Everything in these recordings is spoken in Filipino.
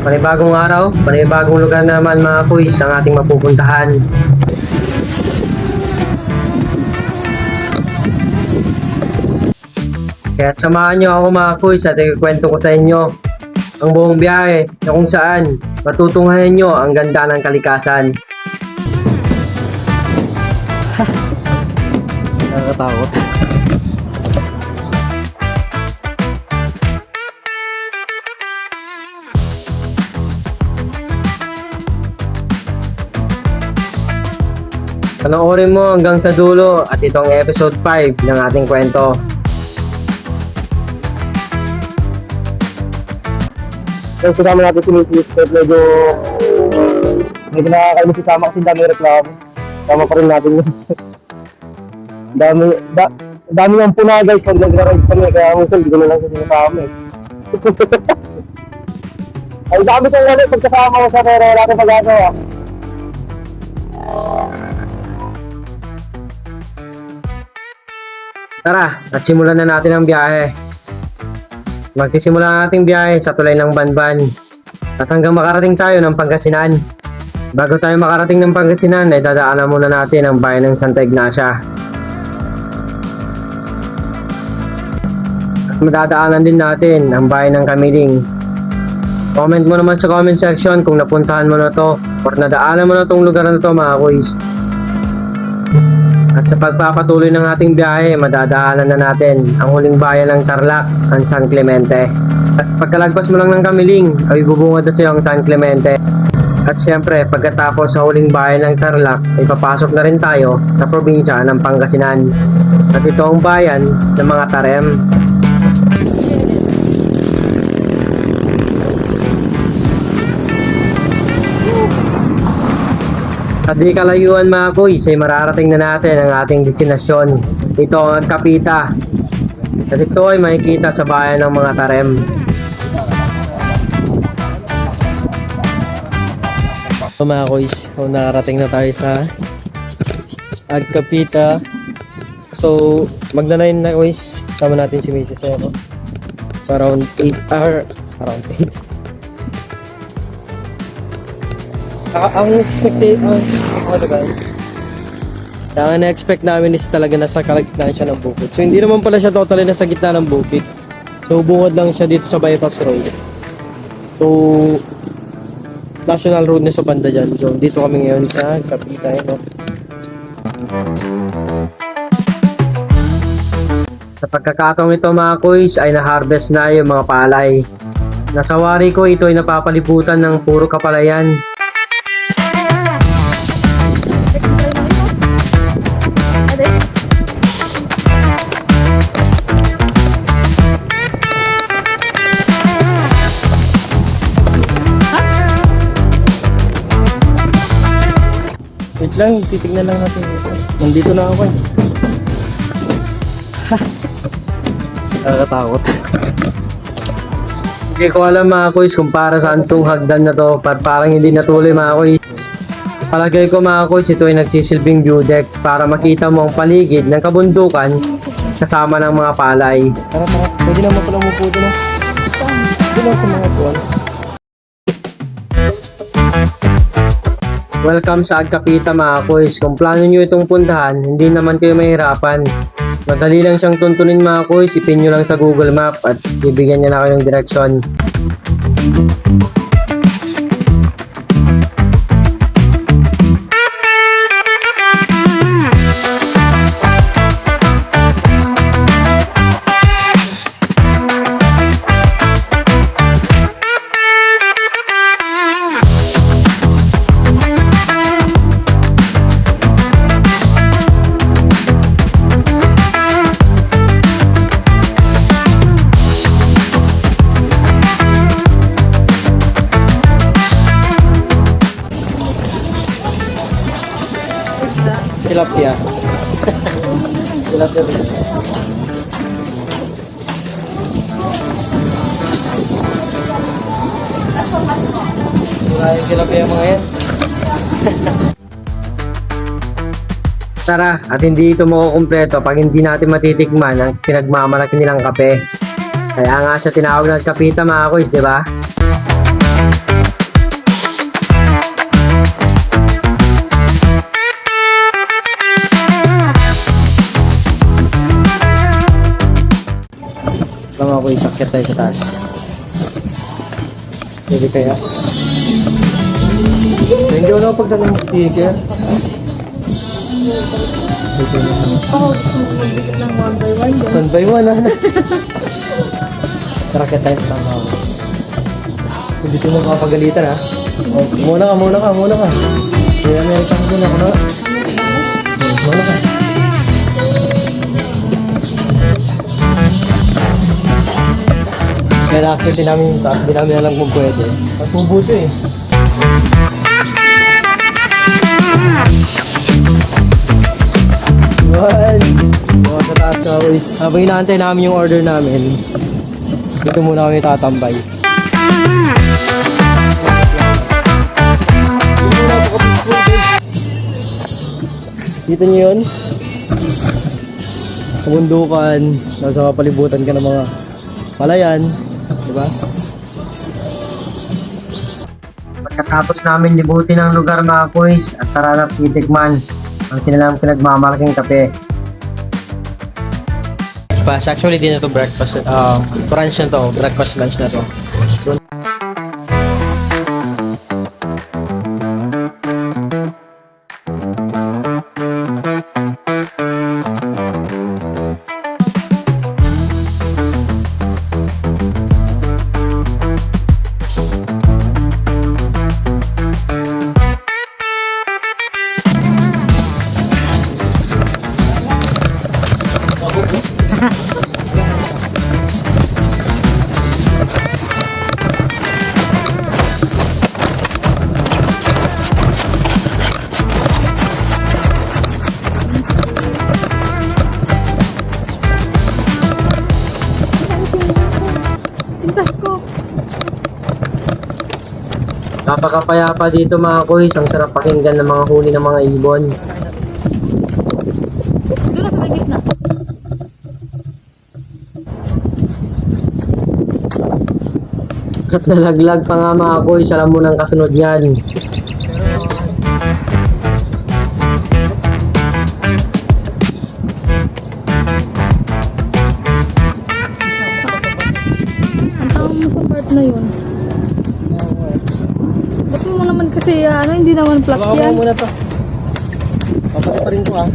Panibagong araw, panibagong lugar naman mga kuys ang ating mapupuntahan. Kaya samahan nyo ako mga kuys at ikwento ko sa inyo ang buong biyahe na kung saan matutunghayan nyo ang ganda ng kalikasan. Nakakatakot. Panoorin mo hanggang sa dulo at itong episode 5 ng ating kwento. Yung kasama natin si Mrs. But medyo nakakainis kasama kasi dami reklamo. Kasama pa rin natin yun. dami yung puna guys pag nag-ride kami kaya minsan hindi ko na lang sa sinasama eh. Ay dami kong wala pagkasama ko sa pero wala akong magagawa. Tara, at simulan na natin ang biyahe. Magsisimula ang ating biyahe sa tulay ng Banban at hanggang makarating tayo ng Pangasinan. Bago tayo makarating ng Pangasinan ay dadaanan muna natin ang bayan ng Santa Ignacia. At madadaanan din natin ang bayan ng Kamiling. Comment mo naman sa comment section kung napuntahan mo na to or nadaanan mo na tong lugar na to mga kuys. At sa pagpapatuloy ng ating biyahe, madadaanan na natin ang huling bayan ng Tarlac, ang San Clemente. At pagkalagpas mo lang ng Kamiling, ay bubungad na siya ang San Clemente. At syempre, pagkatapos sa huling bayan ng Tarlac, ay papasok na rin tayo sa probinsya ng Pangasinan. At ito ang bayan ng mga Tarem. Sa di kalayuan mga kuys ay mararating na natin ang ating destinasyon. Ito ang Agkapita. At ito ay makikita sa bayan ng mga Tarem. So mga kuys, so nakarating na tayo sa Agkapita. So magna-9 na kuys. Sama natin si Mrs. Ero. So around 8 around 8. Ang na-expect namin is talaga nasa kalagitnaan siya ng bukid. So hindi naman pala siya totally nasa gitna ng bukid. So bungod lang siya dito sa bypass road. So national road na sa banda dyan. So dito kami ngayon sa Agkapita. Sa pagkakataong ito mga kuys ay na-harvest na yung mga palay. Nasa wari ko ito ay napapalibutan ng puro kapalayan. Wait lang, titignan lang natin dito. Nandito na ako eh. Nakakatakot. Hindi ko alam mga kuys kung para saan itong hagdan na to. Parang hindi natuloy mga kuys. Palagay ko mga kuys, ito ay nagsisilbing view deck para makita mo ang paligid ng kabundukan kasama ng mga palay. Tara, pwede naman ko lang umupo doon. Doon lang sa mga tuwan. Welcome sa Agkapita mga kuys. Kung plano nyo itong puntahan, hindi naman kayo mahirapan. Madali lang siyang tuntunin mga kuys. Ipin nyo lang sa Google Map at bibigyan niya na kayo ng direksyon. Tilapia. Tilapia rin. Wala yung tilapia mga yan. Tara, at hindi ito makukumpleto pag hindi natin matitikman ang pinagmamalaki nilang kape. Kaya nga siya tinawag ng Agkapita mga kuys, di ba? mga kuya, sakit tayo sa taas. Pwede kaya? Thank you na pagdala ng sticker. Oo, gusto mo magbigit ng 1 by 1 din. 1 by 1 na. Sakit tayo sa mga kuya. Hindi ko makapagalitan ha. Oh, muna ka. Kaya Amerika ko din ako na. Muna ka. Kaya nakakita namin yung taas, hindi namin alam kung pwede. Ang subo ito eh. One! Mga sa taas mga boys. Habang inaantay namin yung order namin, dito muna kami tatambay. Dito nyo yun? Kabundukan, nasa kapalibutan ka ng mga palayan, diba? Pagkatapos namin libutin ang lugar mga boys at taranap titikman ang kanilang pinagmamalaking kape. Pas, actually din na to breakfast, brunch na to, breakfast lunch na to. Tintas ko. Napakapayapa dito mga boys, ang sarap pakinggan ng mga huni ng mga ibon. Doon na sa may gitna. At nalaglag pa nga mga boys, alam mo nang kasunod yan. Ang tawag mo sa part na yun. Ba't mo naman kasi hindi naman plug Baka yan. mo muna to. Papatay pa rin ko ah.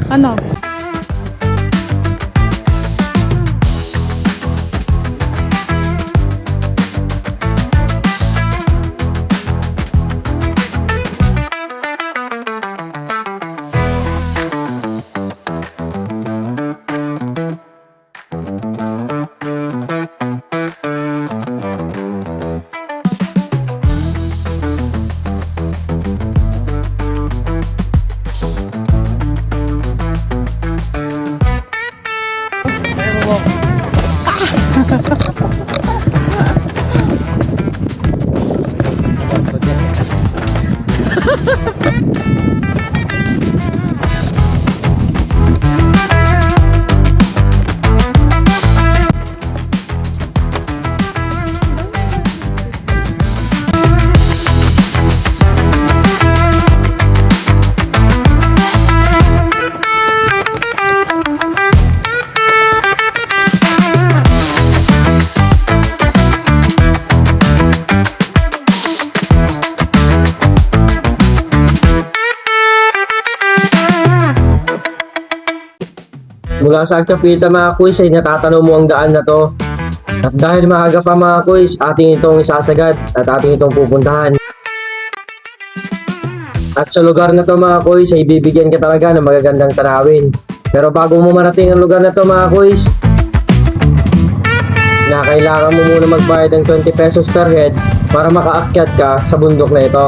Ano? Mula sa Agkapita mga kuys ay natatanaw mo ang daan na to. At dahil maaga pa mga kuys, ating itong isasagad at ating itong pupuntahan. At sa lugar na to mga kuys ay bibigyan ka talaga ng magagandang tanawin. Pero bago mo marating ang lugar na to mga kuys, na kailangan mo muna magbayad ng 20 pesos per head para makaakyat ka sa bundok na ito.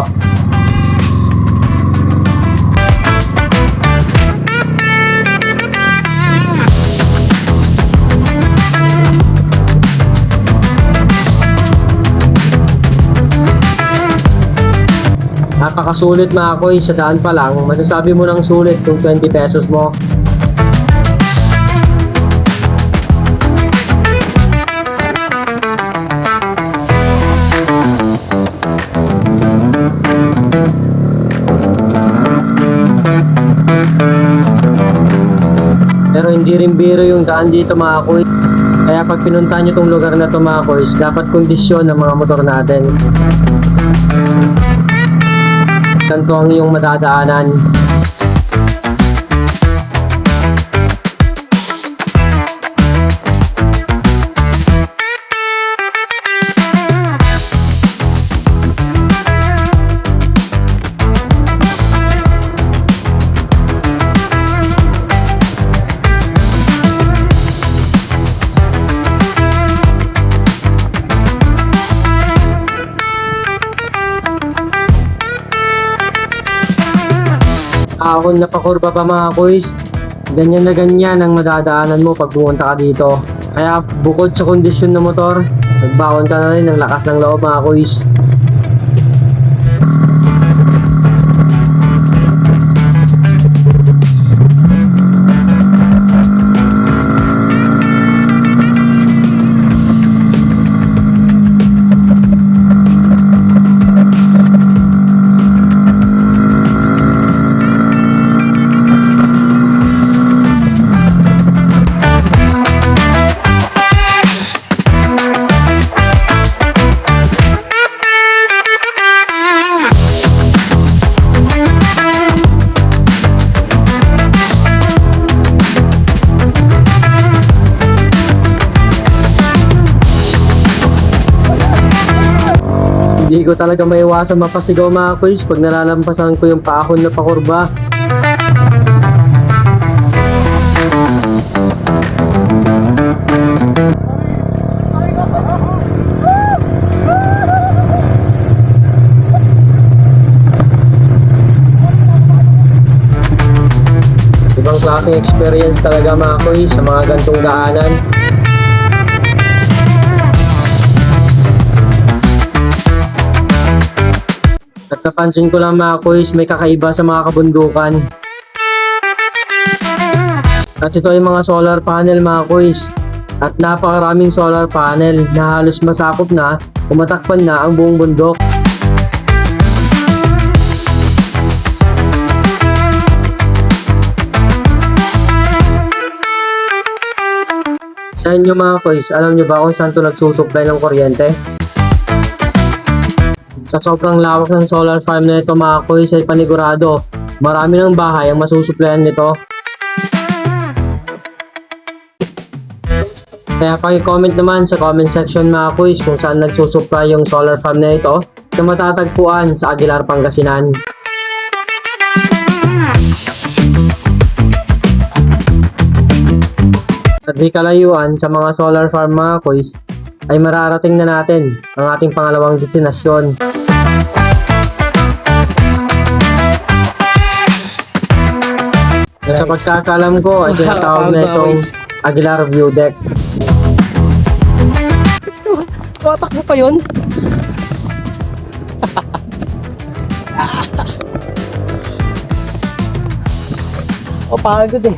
Napakasulit mga koy, sa daan pa lang, masasabi mo ng sulit yung 20 pesos mo. peligroso yung daan dito mga kuys. Kaya pag pinuntahan nyo tong lugar na to mga kuys, dapat kondisyon ng mga motor natin. Ganito ang iyong madadaanan. Ahon na pakurba pa mga kuys. Ganyan na ganyan ang madadaanan mo pag pumunta ka dito. Kaya bukod sa kondisyon ng motor, nagbaon ka na rin ng lakas ng loob mga kuys. Hindi ko talaga maiwasan mapasigaw mga kuys pag nalalampasan ko yung paahon na pakurba. Ibang klaseng experience talaga mga kuys sa mga gantong daanan. At napansin ko lang mga kuys, may kakaiba sa mga kabundukan. At ito ay mga solar panel mga kuys. At napakaraming solar panel na halos masakop na, umatakpan na ang buong bundok. Sa inyo mga kuys, alam nyo ba kung saan ito nagsusupply ng kuryente? Sa sobrang lawak ng solar farm na ito mga kuys ay panigurado. Marami ng bahay ang masusuplayan nito. Kaya paki-comment naman sa comment section mga kuys kung saan nagsusupply yung solar farm na ito na matatagpuan sa Aguilar, Pangasinan. At di kalayuan sa mga solar farm mga kuys ay mararating na natin ang ating pangalawang destinasyon. Sa pagkakalam ko ay tinatawag na itong Aguilar View Deck. Tumatakbo pa yun? O, pagod eh.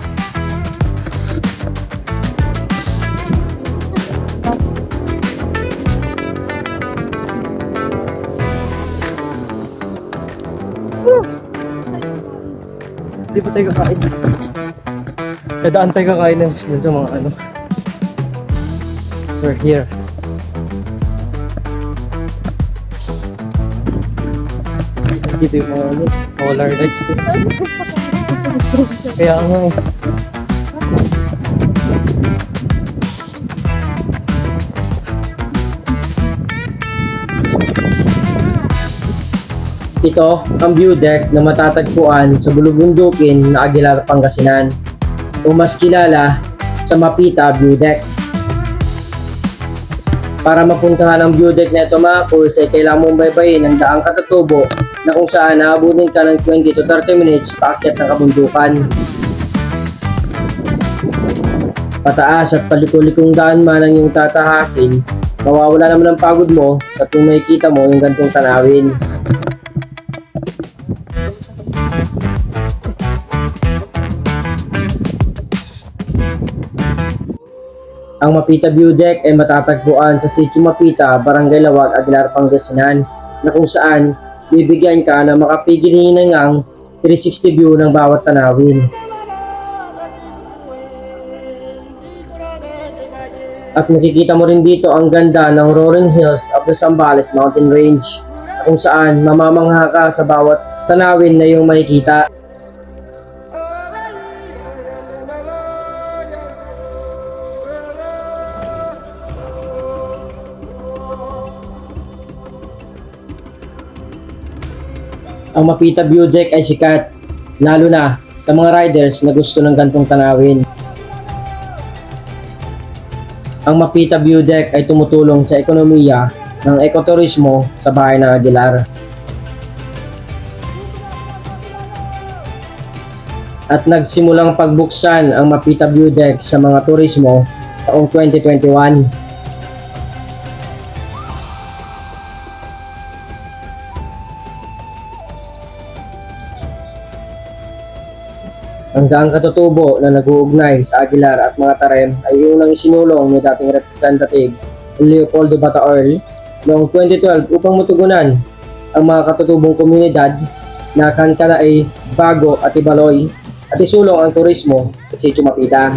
Hindi pa tayo kakain. Dadaan tayo kakain ng dun sa mga ano. We're here. Dito yung mga ano, solar lights din. Kaya nga eh. Ito ang view deck na matatagpuan sa bulubundukin na Aguilar, Pangasinan o mas kilala sa Mapita View Deck. Para mapuntahan ang view deck na ito mga kuys ay kailangan mong baybayin ang daang Katatubo na kung saan naabutin ka ng 20 to 30 minutes paakyat ng kabundukan. Pataas at paliko-likong daan man ang iyong tatahakin, mawawala naman ang pagod mo at kung makikita mo yung gantong tanawin. Ang Mapita View Deck ay matatagpuan sa Sitio Mapita, Barangay Lawag, Aguilar, Pangasinan na kung saan bibigyan ka ng makapigil hiningang 360 view ng bawat tanawin. At makikita mo rin dito ang ganda ng rolling hills of the Zambales Mountain Range, kung saan mamamangha ka sa bawat tanawin na iyong makikita. Ang Mapita View Deck ay sikat, lalo na sa mga riders na gusto ng gantong tanawin. Ang Mapita View Deck ay tumutulong sa ekonomiya ng ekoturismo sa bayan ng Aguilar. At nagsimulang pagbuksan ang Mapita View Deck sa mga turismo taong 2021. Ang daang katutubo na nag-uugnay sa Aguilar at mga Tarem ay unang isinulong ni dating Representative Leopoldo Bataorl noong 2012 upang matugunan ang mga katutubong komunidad na kankana ay Bago at Ibaloy at isulong ang turismo sa Sitio Mapita.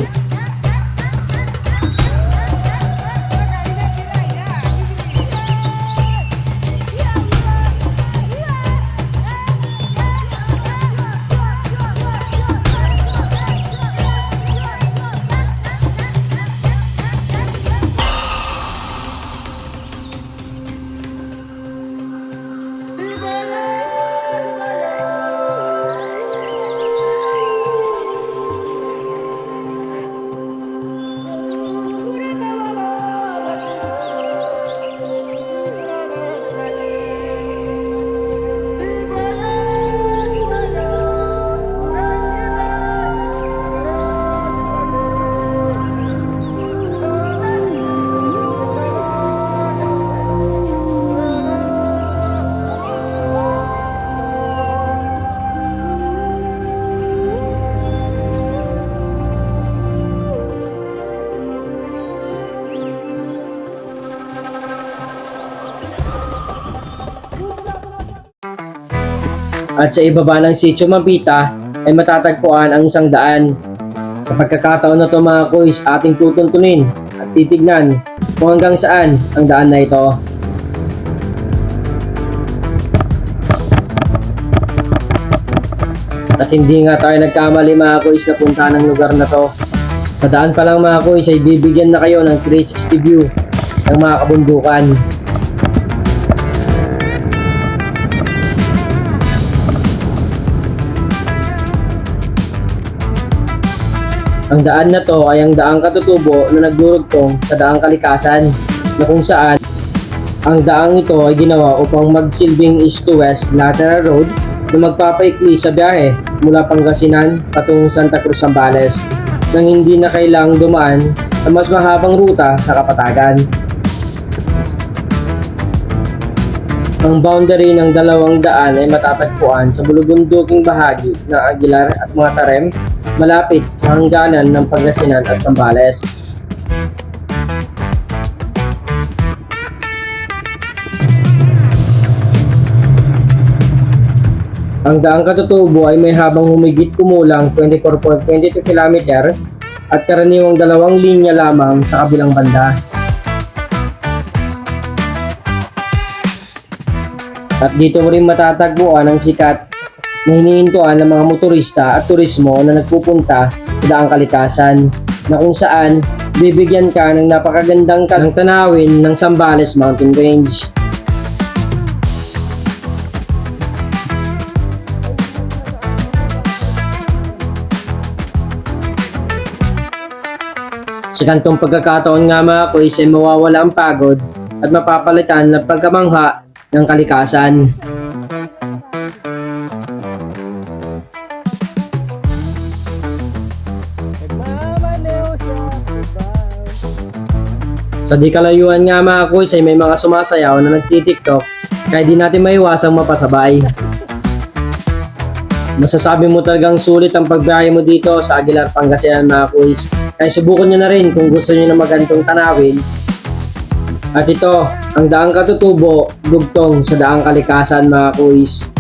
At sa ibaba ng Sitio Mapita ay matatagpuan ang isang daan. Sa pagkakataon na ito mga kuys, ating tutuntunin at titignan kung hanggang saan ang daan na ito. At hindi nga tayo nagkamali mga kuys na punta ng lugar na to. Sa daan pa lang mga kuys ay bibigyan na kayo ng 360 view ng mga kabundukan. Ang daan na to ay ang daang katutubo na nagdurugtong sa daang kalikasan na kung saan ang daang ito ay ginawa upang magsilbing east to west lateral road na magpapaikli sa biyahe mula Pangasinan patungong Santa Cruz, Zambales nang hindi na kailang dumaan sa mas mahabang ruta sa Kapatagan. Ang boundary ng dalawang daan ay matatagpuan sa bulubunduking bahagi ng Aguilar at mga Tarem malapit sa hangganan ng Pangasinan at Zambales. Ang daang katutubo ay may habang humigit kumulang 24.22 kilometers at karaniwang dalawang linya lamang sa kabilang banda. At dito mo rin matatagpuan ang sikat na hinihintuan ng mga motorista at turismo na nagpupunta sa daang kalikasan na kung saan bibigyan ka ng napakagandang tanawin ng Zambales Mountain Range. Sa kantong pagkakataon nga mga kuys ay mawawala ang pagod at mapapalitan ng pagkamangha ng kalikasan. Sa di kalayuan nga mga kuys ay may mga sumasayaw na nagtitiktok kaya di natin maiwasang mapasabay. Masasabi mo talagang sulit ang pagbiyahe mo dito sa Aguilar, Pangasinan mga kuys. Kaya subukan nyo na rin kung gusto nyo na magantong tanawin. At ito, ang daang katutubo, dugtong sa daang kalikasan mga kuys.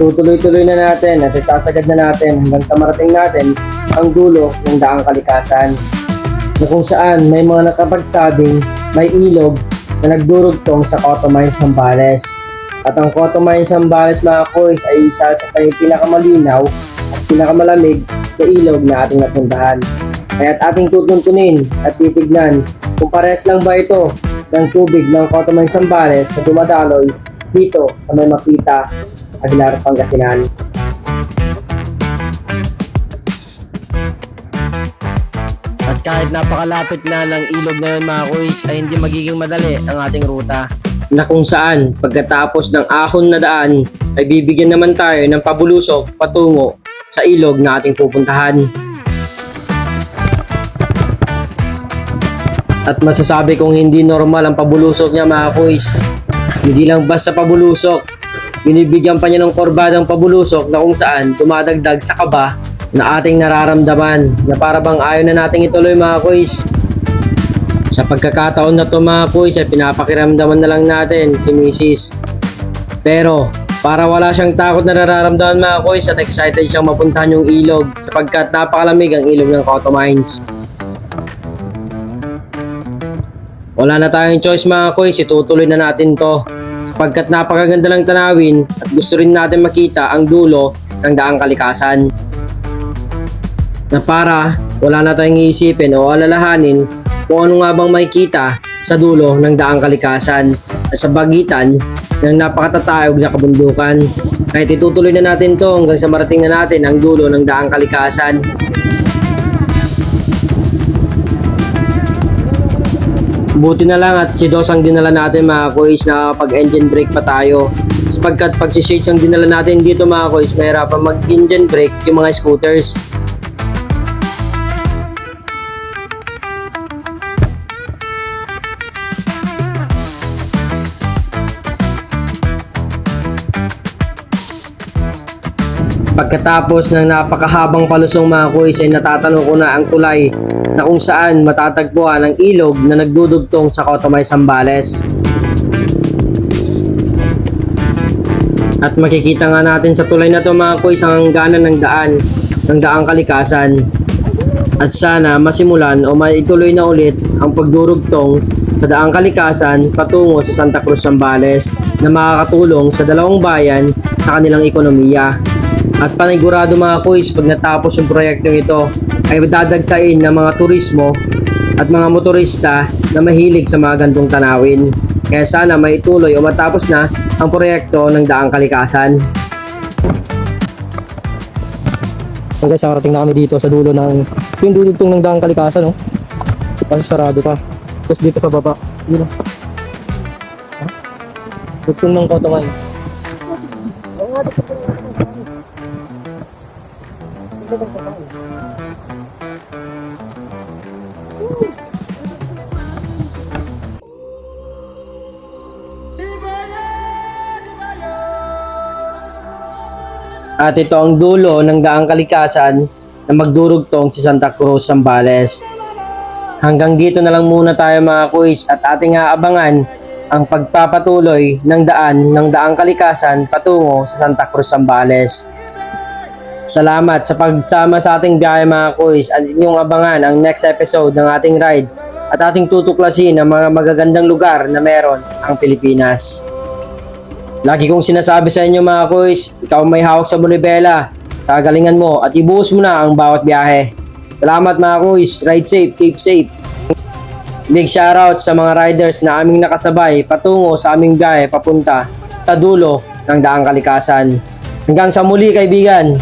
Tutuloy-tuloy na natin at isasagad na natin hanggang sa marating natin ang dulo ng daang kalikasan, na kung saan may mga nakapagsabing may ilog na nagdurugtong sa Cotto Mines, Zambales. At ang Cotto Mines, Zambales mga koys ay isa sa pinakamalinaw at pinakamalamig na ilog na ating napuntahan. Kaya't ating tutuntunin at titignan kung pares lang ba ito ng tubig ng Cotto Mines, Zambales na dumadaloy dito sa May Mapita, Aguilar, Pangasinan. At kahit napakalapit na ng ilog na yun mga kuys, ay hindi magiging madali ang ating ruta, na kung saan pagkatapos ng ahon na daan ay bibigyan naman tayo ng pabulusok patungo sa ilog na ating pupuntahan. At masasabi kong hindi normal ang pabulusok niya mga kuys. Hindi lang basta pabulusok, binibigyan pa niya ng korbadang pabulusok na kung saan dumadagdag sa kaba na ating nararamdaman, na para bang ayaw na nating ituloy mga kuys. Sa pagkakataon na to mga kuys ay pinapakiramdaman na lang natin si Mrs. Pero para wala siyang takot na nararamdaman mga kuys at excited siyang mapuntahan yung ilog sapagkat napakalamig ang ilog ng Cotto Mines. Wala na tayong choice mga kuys, itutuloy na natin to sapagkat napakaganda ng tanawin at gusto rin natin makita ang dulo ng daang kalikasan, na para wala na tayong iisipin o alalahanin kung ano nga bang makikita sa dulo ng daang kalikasan at sa bagitan ng napakatatayog na kabundukan. Kahit itutuloy na natin to hanggang sa marating na natin ang dulo ng daang kalikasan. Buti na lang at si Dos ang dinala natin mga kuys, na pag engine brake pa tayo. Sapagkat pag si Shades ang dinala natin dito mga kuys, mahirapan mag engine brake yung mga scooters. Pagkatapos ng napakahabang palusong mga kuys ay natatanong ko na ang tulay na kung saan matatagpuan ang ilog na nagdudugtong sa Cotto Mines, Zambales. At makikita nga natin sa tulay na to mga kuys ang hangganan ng daang kalikasan. At sana masimulan o maituloy na ulit ang pagdurugtong sa daang kalikasan patungo sa Santa Cruz, Zambales, na makakatulong sa dalawang bayan sa kanilang ekonomiya. At panigurado mga kuys, pag natapos yung proyektong ito ay dadagsain ng mga turismo at mga motorista na mahilig sa mga gantong tanawin. Kaya sana maituloy o matapos na ang proyekto ng daang kalikasan. So guys, nakarating na kami dito sa dulo ng yung dudugtong ng daang kalikasan, no? Kasi sarado pa. Tapos dito sa baba, yun, no? Dugtong ng Cotto Mines. At ito ang dulo ng daang kalikasan na magdurugtong sa Santa Cruz, Zambales. Hanggang dito na lang muna tayo mga kuys at ating aabangan ang pagpapatuloy ng daang kalikasan patungo sa Santa Cruz, Zambales. Salamat sa pagsama sa ating biyahe mga kuys, at inyong abangan ang next episode ng ating rides at ating tutuklasin ang mga magagandang lugar na meron ang Pilipinas. Lagi kong sinasabi sa inyo mga kuys, ikaw may hawak sa Bonibela, sa galingan mo at ibuhos mo na ang bawat biyahe. Salamat mga kuys, ride safe, keep safe. Big shoutout sa mga riders na aming nakasabay patungo sa aming biyahe papunta sa dulo ng daang kalikasan. Hanggang sa muli kaibigan.